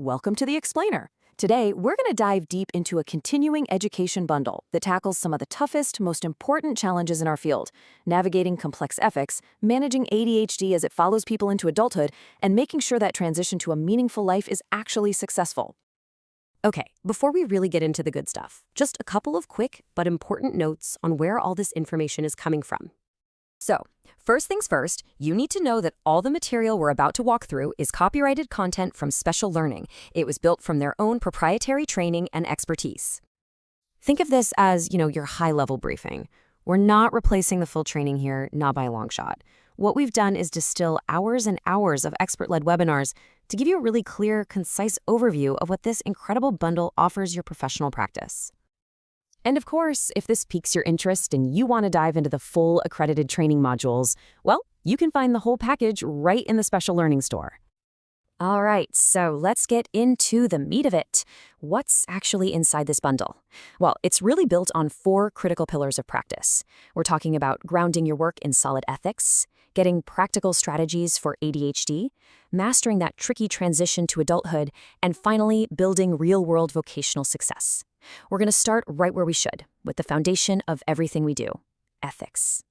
Welcome to the Explainer. Today, we're going to dive deep into a continuing education bundle that tackles some of the toughest, most important challenges in our field, navigating complex ethics, managing ADHD as it follows people into adulthood, and making sure that transition to a meaningful life is actually successful. Okay, before we really get into the good stuff, just a couple of quick but important notes on where all this information is coming from. So, first things first, you need to know that all the material we're about to walk through is copyrighted content from Special Learning. It was built from their own proprietary training and expertise. Think of this as, your high-level briefing. We're not replacing the full training here, not by a long shot. What we've done is distill hours and hours of expert-led webinars to give you a really clear, concise overview of what this incredible bundle offers your professional practice. And of course, if this piques your interest and you want to dive into the full accredited training modules, well, you can find the whole package right in the Special Learning store. All right, so let's get into the meat of it. What's actually inside this bundle? Well, it's really built on 4 critical pillars of practice. We're talking about grounding your work in solid ethics, getting practical strategies for ADHD, mastering that tricky transition to adulthood, and finally, building real-world vocational success. We're going to start right where we should, with the foundation of everything we do, ethics.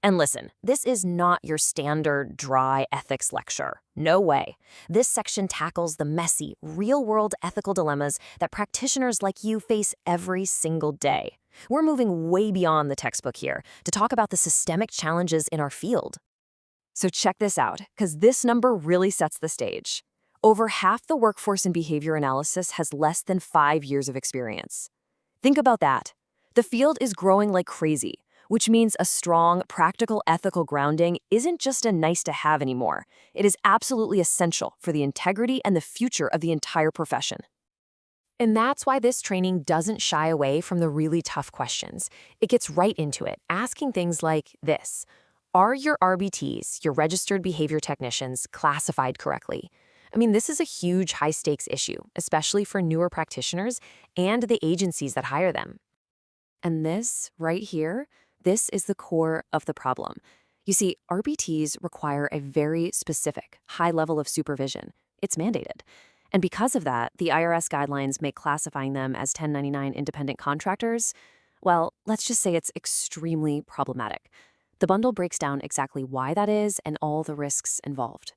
And listen, this is not your standard dry ethics lecture. No way. This section tackles the messy, real-world ethical dilemmas that practitioners like you face every single day. We're moving way beyond the textbook here to talk about the systemic challenges in our field. So check this out, because this number really sets the stage. Over half the workforce in behavior analysis has less than 5 years of experience. Think about that. The field is growing like crazy, which means a strong, practical, ethical grounding isn't just a nice-to-have anymore. It is absolutely essential for the integrity and the future of the entire profession. And that's why this training doesn't shy away from the really tough questions. It gets right into it, asking things like this. Are your RBTs, your registered behavior technicians, classified correctly? I mean, this is a huge high-stakes issue, especially for newer practitioners and the agencies that hire them. And this, right here, this is the core of the problem. You see, RBTs require a very specific, high level of supervision. It's mandated. And because of that, the IRS guidelines make classifying them as 1099 independent contractors, well, let's just say it's extremely problematic. The bundle breaks down exactly why that is and all the risks involved.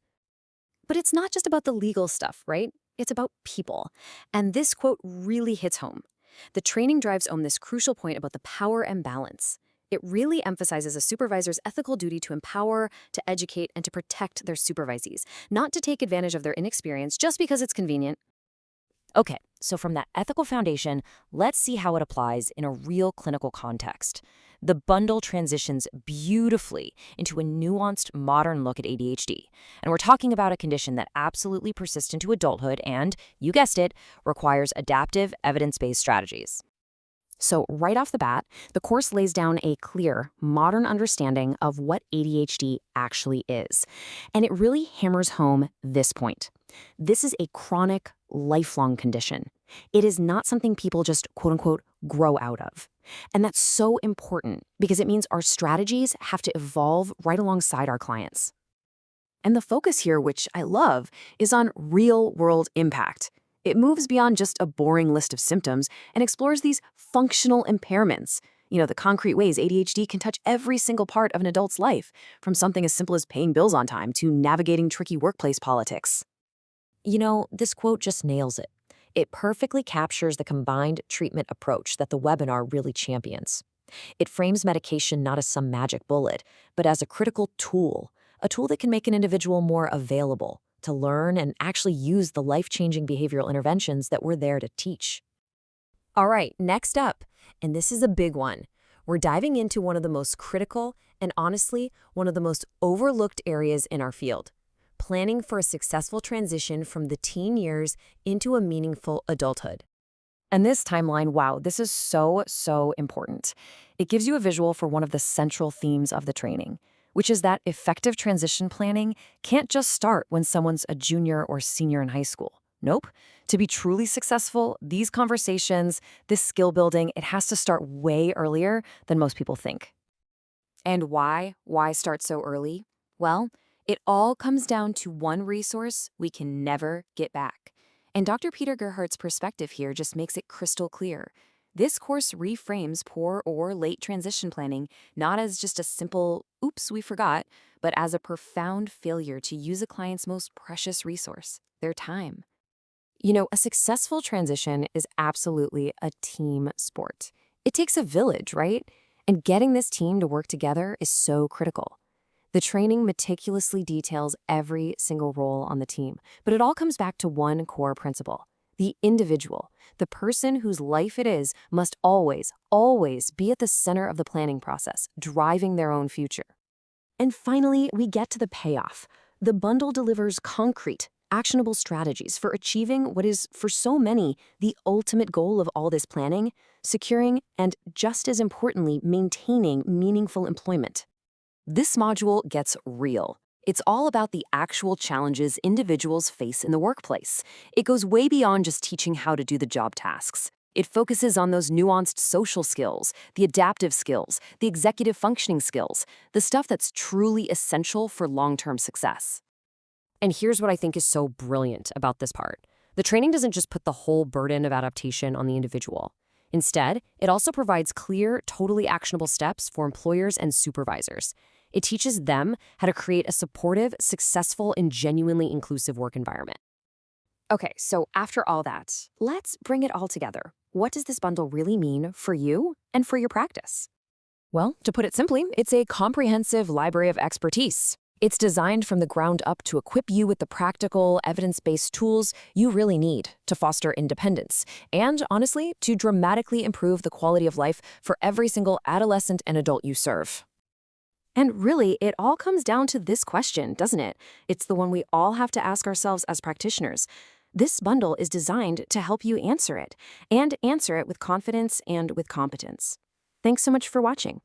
But it's not just about the legal stuff, right? It's about people. And this quote really hits home. The training drives home this crucial point about the power and balance. It really emphasizes a supervisor's ethical duty to empower, to educate, and to protect their supervisees, not to take advantage of their inexperience just because it's convenient. Okay, so from that ethical foundation, let's see how it applies in a real clinical context. The bundle transitions beautifully into a nuanced, modern look at ADHD. And we're talking about a condition that absolutely persists into adulthood and, you guessed it, requires adaptive, evidence-based strategies. So right off the bat, the course lays down a clear, modern understanding of what ADHD actually is. And it really hammers home this point. This is a chronic, lifelong condition. It is not something people just, quote-unquote, grow out of. And that's so important because it means our strategies have to evolve right alongside our clients. And the focus here, which I love, is on real-world impact. It moves beyond just a boring list of symptoms and explores these functional impairments. The concrete ways ADHD can touch every single part of an adult's life, from something as simple as paying bills on time to navigating tricky workplace politics. This quote just nails it. It perfectly captures the combined treatment approach that the webinar really champions. It frames medication not as some magic bullet, but as a critical tool, a tool that can make an individual more available to learn and actually use the life-changing behavioral interventions that we're there to teach. All right, next up, and this is a big one. We're diving into one of the most critical and honestly, one of the most overlooked areas in our field. Planning for a successful transition from the teen years into a meaningful adulthood. And this timeline, wow, this is so important. It gives you a visual for one of the central themes of the training, which is that effective transition planning can't just start when someone's a junior or senior in high school. Nope. To be truly successful, these conversations, this skill building, it has to start way earlier than most people think. And why? Why start so early? Well, it all comes down to one resource we can never get back. And Dr. Peter Gerhardt's perspective here just makes it crystal clear. This course reframes poor or late transition planning not as just a simple, oops, we forgot, but as a profound failure to use a client's most precious resource, their time. You know, a successful transition is absolutely a team sport. It takes a village, right? And getting this team to work together is so critical. The training meticulously details every single role on the team, but it all comes back to one core principle. The individual, the person whose life it is, must always, always be at the center of the planning process, driving their own future. And finally, we get to the payoff. The bundle delivers concrete, actionable strategies for achieving what is, for so many, the ultimate goal of all this planning: securing and, just as importantly, maintaining meaningful employment. This module gets real. It's all about the actual challenges individuals face in the workplace. It goes way beyond just teaching how to do the job tasks. It focuses on those nuanced social skills, the adaptive skills, the executive functioning skills, the stuff that's truly essential for long-term success. And here's what I think is so brilliant about this part. The training doesn't just put the whole burden of adaptation on the individual. Instead, it also provides clear, totally actionable steps for employers and supervisors. It teaches them how to create a supportive, successful, and genuinely inclusive work environment. Okay, so after all that, let's bring it all together. What does this bundle really mean for you and for your practice? Well, to put it simply, it's a comprehensive library of expertise. It's designed from the ground up to equip you with the practical, evidence-based tools you really need to foster independence and, honestly, to dramatically improve the quality of life for every single adolescent and adult you serve. And really, it all comes down to this question, doesn't it? It's the one we all have to ask ourselves as practitioners. This bundle is designed to help you answer it, and answer it with confidence and with competence. Thanks so much for watching.